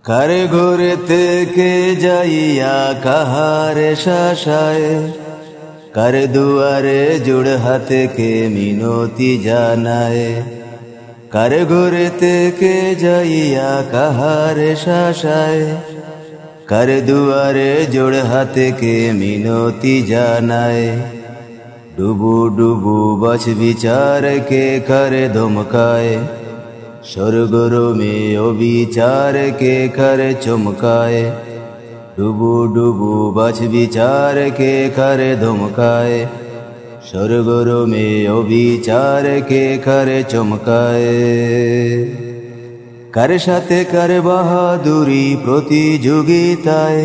কারে ঘরে থেকে যাইয়া কাহারে শাসায়, কারে দুয়ারে জোড় হাতে কে মিনতি জানায়। কারে ঘরে থেকে যাইয়া কাহারে শাসায়, কারে দুয়ারে জোড় হাতে কে মিনতি জানায়। ডুবু ডুবু বাছ বিচার কে করে ধমকায়, স্বর্গরমে অবিচার কে করে চমকায়। ডুবু ডুবু বাছ বিচার কে করে ধমকায়, স্বর্গরমে অবিচার কে করে চমকায়। কারে সাথে কারে বাহাদুরি প্রতিযোগিতায়,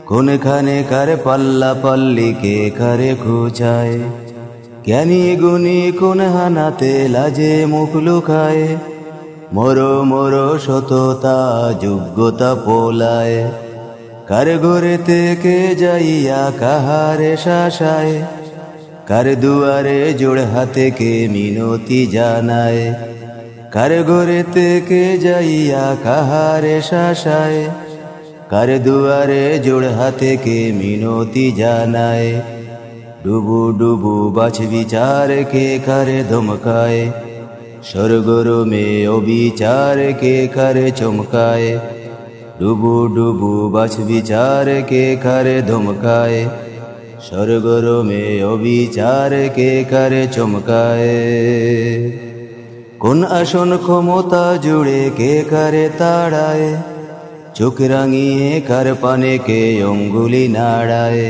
কোনখানে কারে পাল্লা পাল্লি কে করে খুঁচায়। জ্ঞানী গুণী কোন হানাতে লাজে মুখ লুকায়, মরো মরো সততা যোগ্যতা পোলায়। কারে ঘরে থেকে যাইয়া কাহারে শাসায়, কারে দুয়ারে জোড় হাতে কে মিনতি জানায়। কারে ঘরে থেকে যাইয়া কাহারে শাসায়, কারে দুয়ারে জোড় হাতে কে মিনতি জানায়। ডুবু ডুবু বাছ বিচার কে করে ধমকায়, স্বর্গরমে অবিচার কে করে চমকায়। ডুবু ডুবু বাছ বিচার কে করে ধমকায়, স্বর্গরমে অবিচার কে করে চমকায়। কোন আসন ক্ষমতা জুড়ে কে করে তাড়ায়, চোখ রাঙিয়ে কার পানে কে অঙ্গুলি নাড়ায়।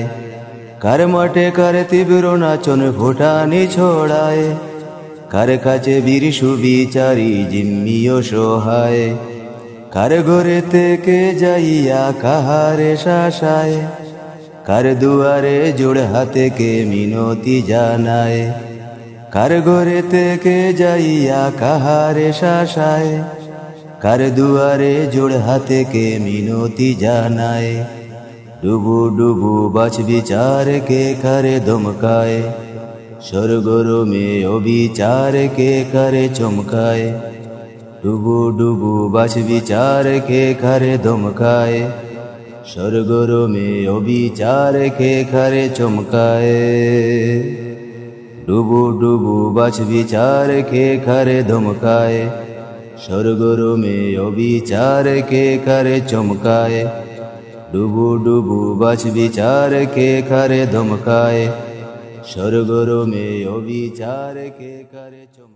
কার মাঠে কার তীব্র নাচন ফুটানি ছড়ায়, কার কাছে বীর সুবিচারী জিম্মিও সহায়। কার ঘরে থেকে যাইয়া কাহারে শাসায়, কার দুয়ারে জোড় হাতে কে মিনতি জানায়। কার ঘরে থেকে যাইয়া কাহারে শাসায়, কার দুয়ারে জোড় হাতে কে মিনতি জানায়। ডুবু ডুবু বাছ বিচার কে করে ধমকায়, স্বর্গরমে অবিচার কে করে চমকায়। ডুবু ডুবু বাছ বিচার কে করে ধমকায়, স্বর্গরমে অবিচার কে করে চমকায়। ডুবু ডুবু বাছ বিচার কে করে ধমকায়, স্বর্গরমে অবিচার কে করে চমকায়। ডুবু ডুবু বাছ বিচার কে করে ধমকায়, স্বর্গরমে অবিচার কে করে চমকায়।